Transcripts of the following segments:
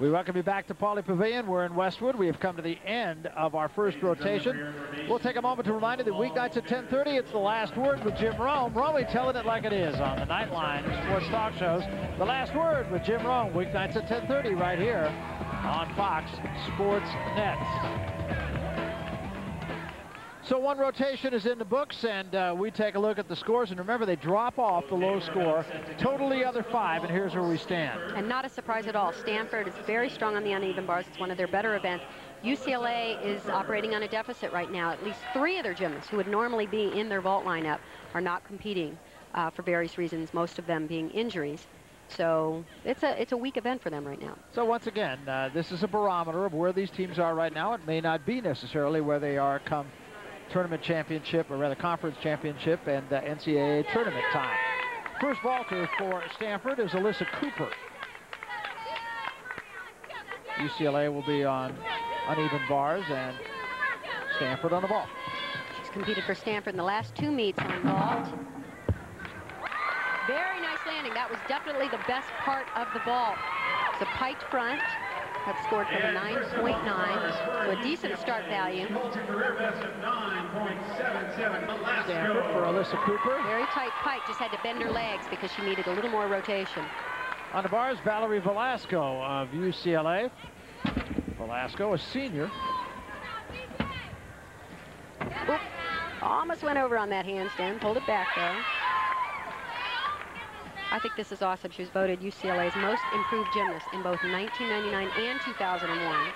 We welcome you back to Pauley Pavilion. We're in Westwood. We have come to the end of our first rotation. We'll take a moment to remind you that weeknights at 10:30, it's The Last Word with Jim Rome. Rome telling it like it is on the Nightline Sports Talk Shows. The Last Word with Jim Rome, weeknights at 10:30 right here on Fox Sports Net. So one rotation is in the books, and we take a look at the scores. And remember, they drop off the low score, total the other 5, and here's where we stand. And not a surprise at all. Stanford is very strong on the uneven bars. It's one of their better events. UCLA is operating on a deficit right now. At least 3 of their gymnasts who would normally be in their vault lineup are not competing for various reasons, most of them being injuries. So it's a weak event for them right now. So once again, this is a barometer of where these teams are right now. It may not be necessarily where they are come tournament championship, or rather conference championship and NCAA tournament time. First vaulter for Stanford is Alissa Cooper. UCLA will be on uneven bars and Stanford on the vault. She's competed for Stanford in the last 2 meets on vault. Very nice landing. That was definitely the best part of the vault. It's a piked front. That scored from a 9.9, so a decent start value. Stanford for Alissa Cooper. Very tight pike, just had to bend her legs because she needed a little more rotation. On the bars, Valerie Velasco of UCLA. Velasco, a senior. Oop, almost went over on that handstand, pulled it back though. I think this is awesome. She was voted UCLA's most improved gymnast in both 1999 and 2001.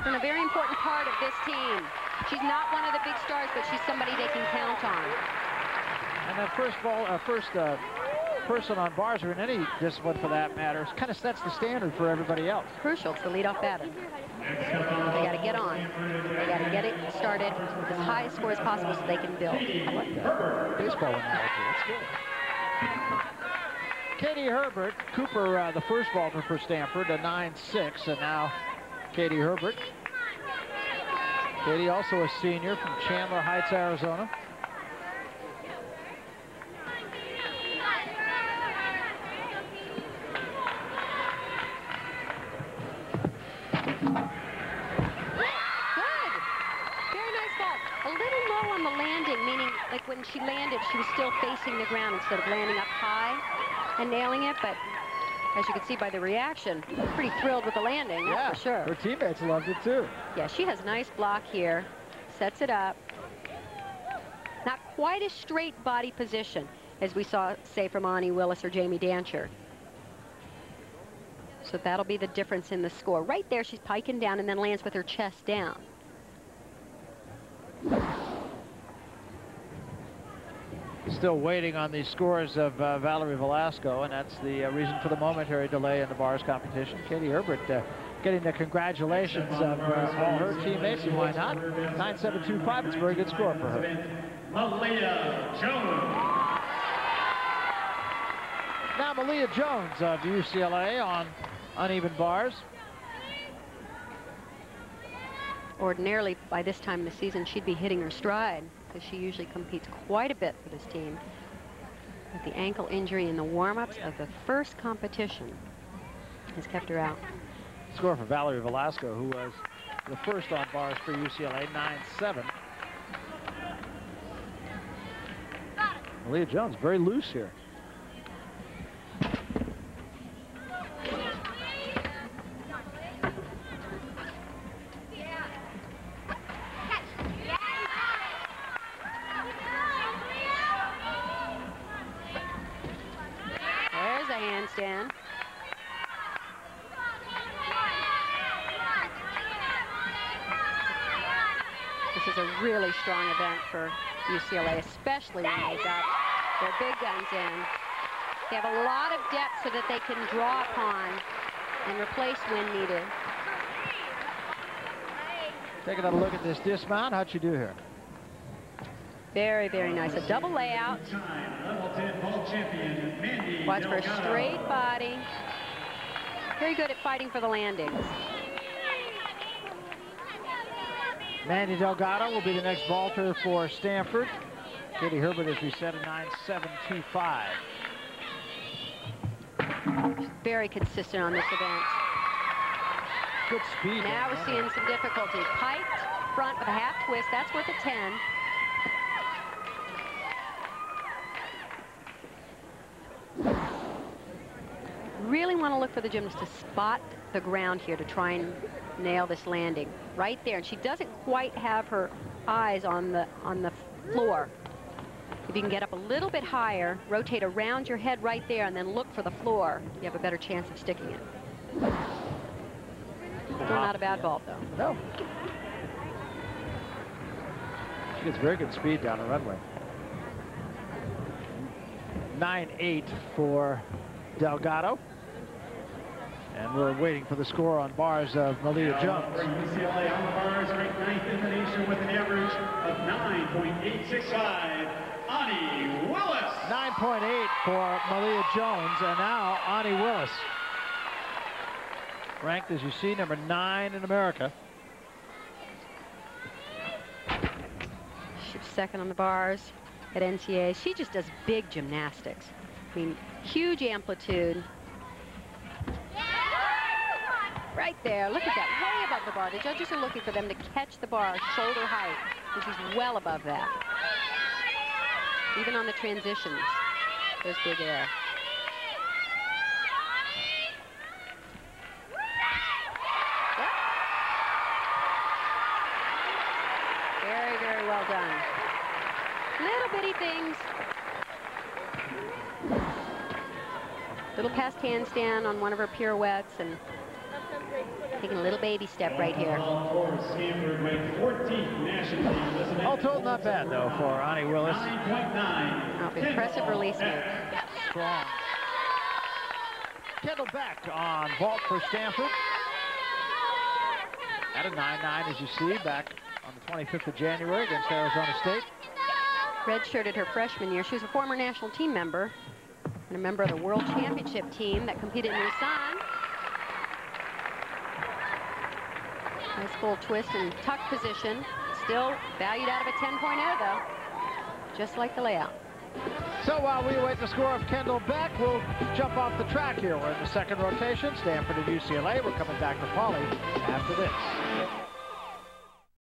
And a very important part of this team. She's not one of the big stars, but she's somebody they can count on. And that first person on bars, or in any discipline for that matter, kind of sets the standard for everybody else. Crucial to the leadoff batter. They got to get on. They got to get it started with as high a score as possible so they can build. I like that. Baseball analogy. That's good. Katy Herbert, Cooper, the first vaulter for Stanford, a 9.6, and now Katy Herbert. Katy also a senior from Chandler Heights, Arizona. Like when she landed, she was still facing the ground instead of landing up high and nailing it. But as you can see by the reaction, pretty thrilled with the landing, yeah, that's for sure. Her teammates loved it too. Yeah, she has a nice block here, sets it up. Not quite a straight body position as we saw, say, from Onnie, Willis, or Jamie Dancher. So that'll be the difference in the score. Right there, she's piking down and then lands with her chest down. Still waiting on the scores of Valerie Velasco, and that's the reason for the momentary delay in the bars competition. Katy Herbert getting the congratulations of all her teammates, and why not? 9.725, it's a very good score for her. Malia Jones. Now Malia Jones of UCLA on uneven bars. Ordinarily, by this time in the season, she'd be hitting her stride, because she usually competes quite a bit for this team. But the ankle injury in the warm-ups of the first competition has kept her out. Score for Valerie Velasco, who was the first on bars for UCLA, 9.7. Malia Jones very loose here. Handstand. This is a really strong event for UCLA, especially when they got their big guns in. They have a lot of depth so that they can draw upon and replace when needed. Taking a look at this dismount. How'd you do here? Very, very nice. A double layout. Watch for a straight body. Very good at fighting for the landings. Mandy Delgado will be the next vaulter for Stanford. Katy Herbert, as we said, a 9.725. She's very consistent on this event. Good speed. Now we're seeing some difficulty. Piked front with a half twist. That's worth a 10. Really want to look for the gymnast to spot the ground here to try and nail this landing right there. And she doesn't quite have her eyes on the floor. If you can get up a little bit higher, rotate around your head right there, and then look for the floor, you have a better chance of sticking it. Still not a bad vault, though. No. She gets very good speed down the runway. 9.8 for Delgado. And we're waiting for the score on bars of Malia Jones. UCLA on the bars, ranked 9th in the nation with an average of 9.865. Onnie Willis. 9.8 for Malia Jones, and now Onnie Willis. Ranked, as you see, number 9 in America. She's second on the bars at NCAA. She just does big gymnastics. I mean, huge amplitude. Right there, look at that, way above the bar. The judges are looking for them to catch the bar shoulder height, and she's well above that. Even on the transitions, there's big air. Yep. Very, very well done. Little bitty things. Little past handstand on one of her pirouettes, and taking a little baby step right here. All told, not bad, though, for Onnie Willis. 9.9. Impressive release move. Strong. Kendall Beck on vault for Stanford. At a 9.9, as you see, back on the 25th of January against Arizona State. Redshirted her freshman year. She was a former national team member and a member of the World Championship team that competed in Busan. Nice full twist and tuck position. Still valued out of a 10.0, though. Just like the layout. So while we await the score of Kendall Beck, we'll jump off the track here. We're in the second rotation. Stanford and UCLA. We're coming back to Polly after this.